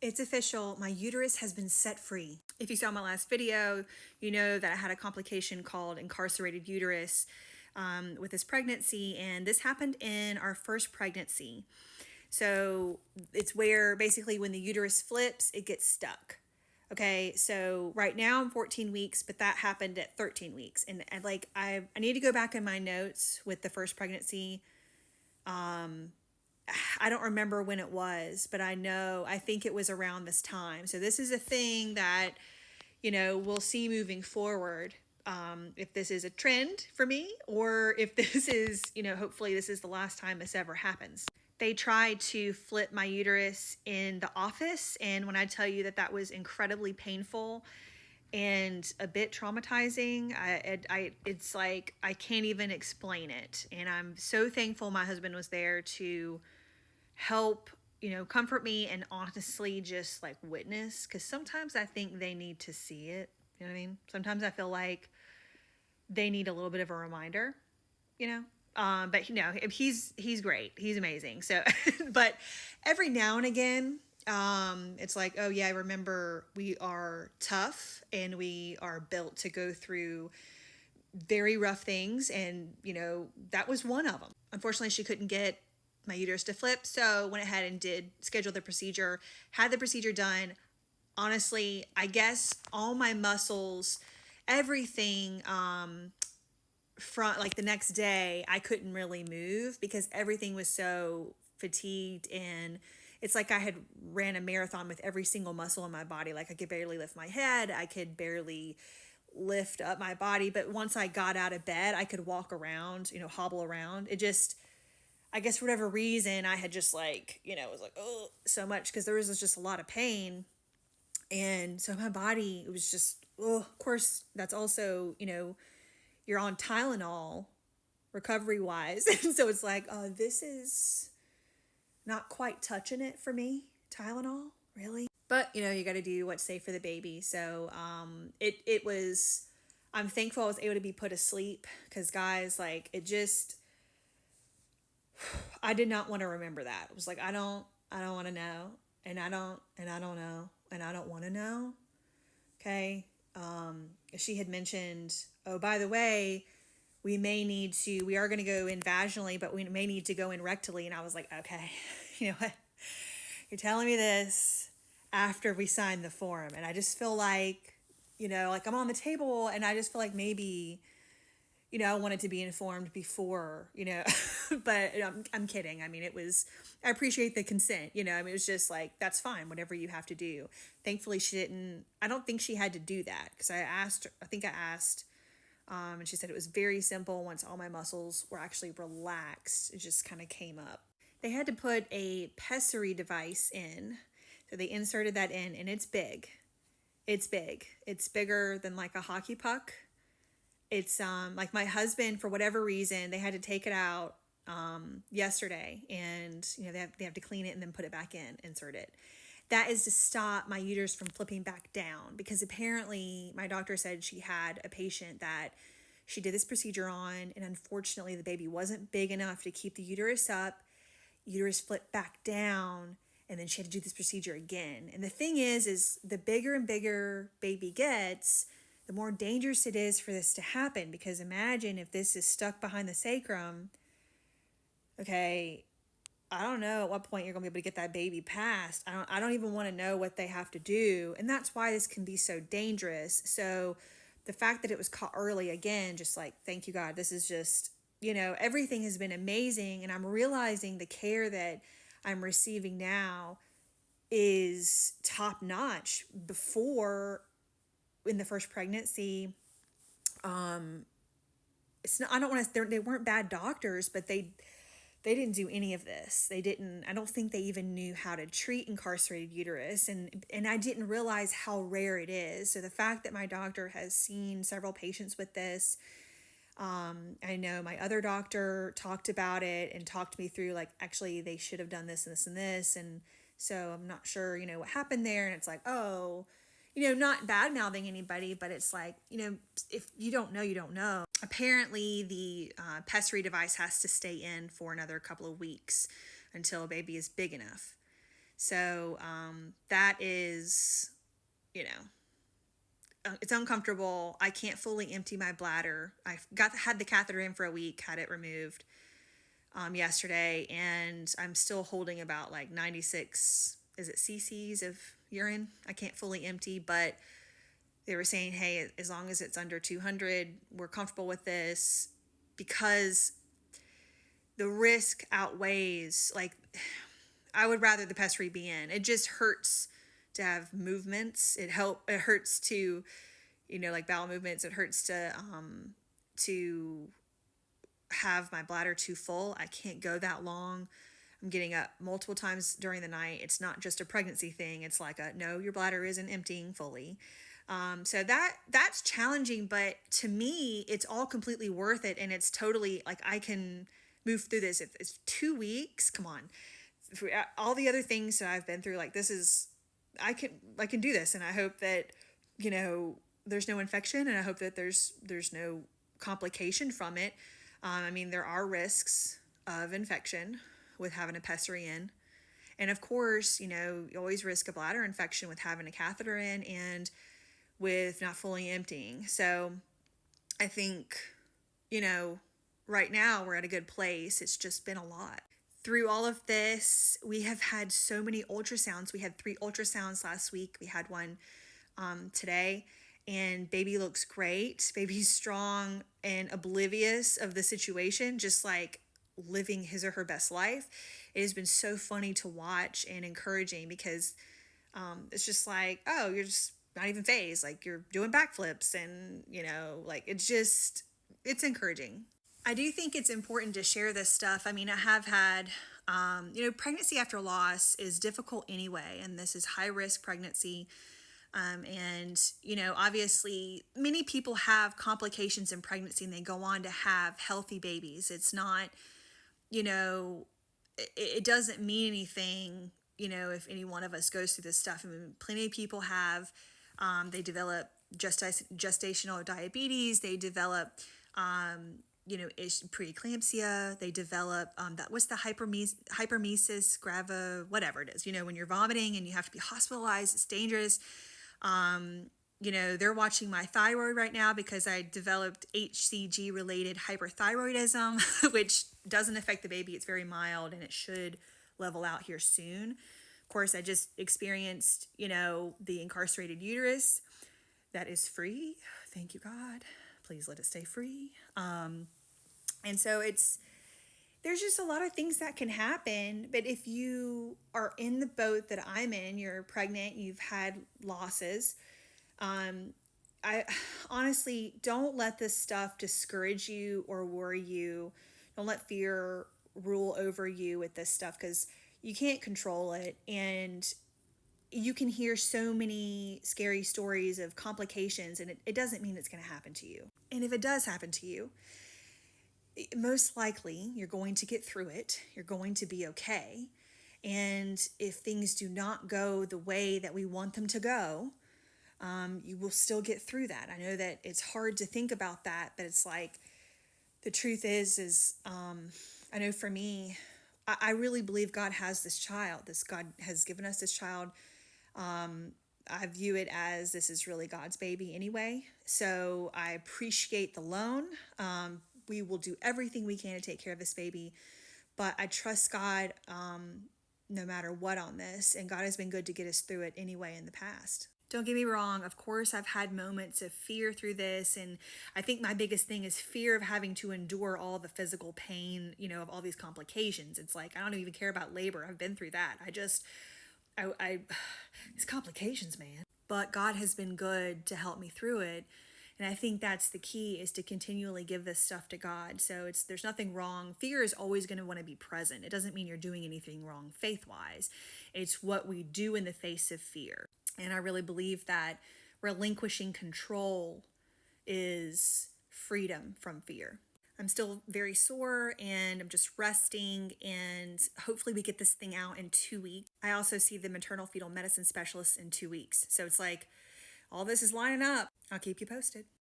It's official. My uterus has been set free. If you saw my last video, you know that I had a complication called incarcerated uterus with this pregnancy, and this happened in our first pregnancy. So it's where basically when the uterus flips, it gets stuck. Okay, so right now I'm 14 weeks, but that happened at 13 weeks. And like I need to go back in my notes with the first pregnancy. I don't remember when it was, but I think it was around this time. So this is a thing that, we'll see moving forward. If this is a trend for me, or if this is, hopefully this is the last time this ever happens. They tried to flip my uterus in the office, and when I tell you that that was incredibly painful and a bit traumatizing, it's like I can't even explain it. And I'm so thankful my husband was there to help, comfort me and honestly just like witness, because sometimes I think they need to see it. You know what I mean? Sometimes I feel like they need a little bit of a reminder, but he's great. He's amazing. So, but every now and again, it's like, oh yeah, I remember we are tough and we are built to go through very rough things. And, that was one of them. Unfortunately, she couldn't get my uterus to flip. So went ahead and did schedule the procedure, had the procedure done. Honestly, I guess all my muscles, everything, front, like the next day, I couldn't really move because everything was so fatigued, and it's like I had ran a marathon with every single muscle in my body. Like I could barely lift my head. I could barely lift up my body. But once I got out of bed, I could walk around, hobble around. It just, I guess for whatever reason, I had just like, it was like, oh, so much, because there was just a lot of pain. And so my body, it was just, oh, of course, that's also, you're on Tylenol recovery wise. And so it's like, oh, this is not quite touching it for me. Tylenol, really? But, you got to do what's safe for the baby. So it was, I'm thankful I was able to be put asleep, because guys, like it just, I did not want to remember that. It was like, I don't want to know. And I don't know. And I don't want to know. Okay. She had mentioned, oh, by the way, we are going to go in vaginally, but we may need to go in rectally. And I was like, okay, you know what? You're telling me this after we signed the form. And I just feel like, like I'm on the table, and I just feel like maybe, I wanted to be informed before, but I'm kidding. I mean, I appreciate the consent, it was just like, that's fine, whatever you have to do. Thankfully, I don't think she had to do that, because I asked, and she said it was very simple. Once all my muscles were actually relaxed, it just kind of came up. They had to put a pessary device in. So they inserted that in, and it's big. It's big. It's bigger than like a hockey puck. It's like my husband, for whatever reason, they had to take it out yesterday, and they have to clean it and then put it back in, insert it. That is to stop my uterus from flipping back down, because apparently my doctor said she had a patient that she did this procedure on, and unfortunately the baby wasn't big enough to keep the uterus up. Uterus flipped back down, and then she had to do this procedure again. And the thing is the bigger and bigger baby gets, the more dangerous it is for this to happen. Because imagine if this is stuck behind the sacrum. Okay, I don't know at what point you're going to be able to get that baby past. I don't even want to know what they have to do. And that's why this can be so dangerous. So the fact that it was caught early, again, just like, thank you, God. This is just, everything has been amazing. And I'm realizing the care that I'm receiving now is top notch. Before, in the first pregnancy, it's not, I don't want to, they weren't bad doctors, but they didn't do any of this. I don't think they even knew how to treat incarcerated uterus. And I didn't realize how rare it is. So the fact that my doctor has seen several patients with this, I know my other doctor talked about it and talked me through, like, actually they should have done this and this and this. And so I'm not sure, what happened there. And it's like, oh, not bad mouthing anybody, but it's like, if you don't know, you don't know. Apparently the pessary device has to stay in for another couple of weeks until a baby is big enough. So that is, you know, it's uncomfortable. I can't fully empty my bladder. Had the catheter in for a week, had it removed yesterday, and I'm still holding about like 96, is it cc's of urine? I can't fully empty, but they were saying, hey, as long as it's under 200, we're comfortable with this, because the risk outweighs, like, I would rather the pessary be in. It just hurts to have movements. It hurts to, you know, like bowel movements. It hurts to have my bladder too full. I can't go that long. I'm getting up multiple times during the night. It's not just a pregnancy thing. It's like no, your bladder isn't emptying fully. So that's challenging, but to me, it's all completely worth it. And it's totally like, I can move through this. If it's 2 weeks, come on. For all the other things that I've been through, like, this is, I can do this. And I hope that, you know, there's no infection, and I hope that there's no complication from it. I mean, there are risks of infection with having a pessary in. And of course, you know, you always risk a bladder infection with having a catheter in and with not fully emptying. So I think, you know, right now we're at a good place. It's just been a lot. Through all of this, we have had so many ultrasounds. We had 3 ultrasounds last week. We had one today, and baby looks great. Baby's strong and oblivious of the situation, just like living his or her best life. It has been so funny to watch and encouraging, because it's just like, oh, you're just not even phased. Like, you're doing backflips, and, you know, like, it's encouraging. I do think it's important to share this stuff. I mean, I have had, you know, pregnancy after loss is difficult anyway, and this is high risk pregnancy. And, you know, obviously many people have complications in pregnancy and they go on to have healthy babies. It's not, you know, it doesn't mean anything, you know, if any one of us goes through this stuff. I mean, plenty of people have, they develop gestational diabetes, they develop, you know, preeclampsia, they develop, that was the hypermesis grava, whatever it is, you know, when you're vomiting and you have to be hospitalized, it's dangerous. You know, they're watching my thyroid right now because I developed HCG related hyperthyroidism, which doesn't affect the baby. It's very mild and it should level out here soon. Of course, I just experienced, you know, the incarcerated uterus that is free. Thank you, God. Please let it stay free. And so there's just a lot of things that can happen. But if you are in the boat that I'm in, you're pregnant, you've had losses, I honestly, don't let this stuff discourage you or worry you. Don't let fear rule over you with this stuff, because you can't control it. And you can hear so many scary stories of complications, and it doesn't mean it's going to happen to you. And if it does happen to you, most likely you're going to get through it. You're going to be okay. And if things do not go the way that we want them to go, you will still get through that. I know that it's hard to think about that, but it's like, the truth is I know for me, I really believe God has this child. God has given us this child. I view it as, this is really God's baby anyway. So I appreciate the loan. We will do everything we can to take care of this baby, but I trust God no matter what on this. And God has been good to get us through it anyway in the past. Don't get me wrong. Of course, I've had moments of fear through this. And I think my biggest thing is fear of having to endure all the physical pain, you know, of all these complications. It's like, I don't even care about labor. I've been through that. These complications, man. But God has been good to help me through it. And I think that's the key, is to continually give this stuff to God. So there's nothing wrong. Fear is always going to want to be present. It doesn't mean you're doing anything wrong faith-wise. It's what we do in the face of fear. And I really believe that relinquishing control is freedom from fear. I'm still very sore and I'm just resting, and hopefully we get this thing out in 2 weeks. I also see the maternal fetal medicine specialist in 2 weeks. So it's like, all this is lining up. I'll keep you posted.